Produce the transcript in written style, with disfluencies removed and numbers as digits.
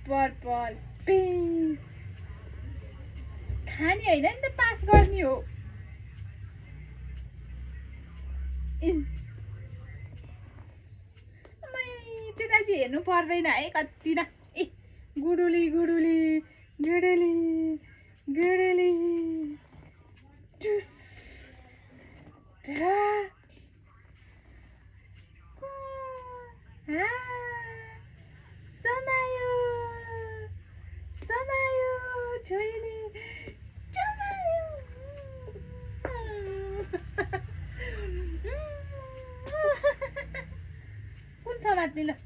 purple pink खाने होइन नि त पास गर्ने हो त्यता चाहिँ हेर्नु पर्दैन है कति न ए गुडुली गुडुली गुडुली गुडुली समायो समायो छोरीले समायो कुन समात्ने ल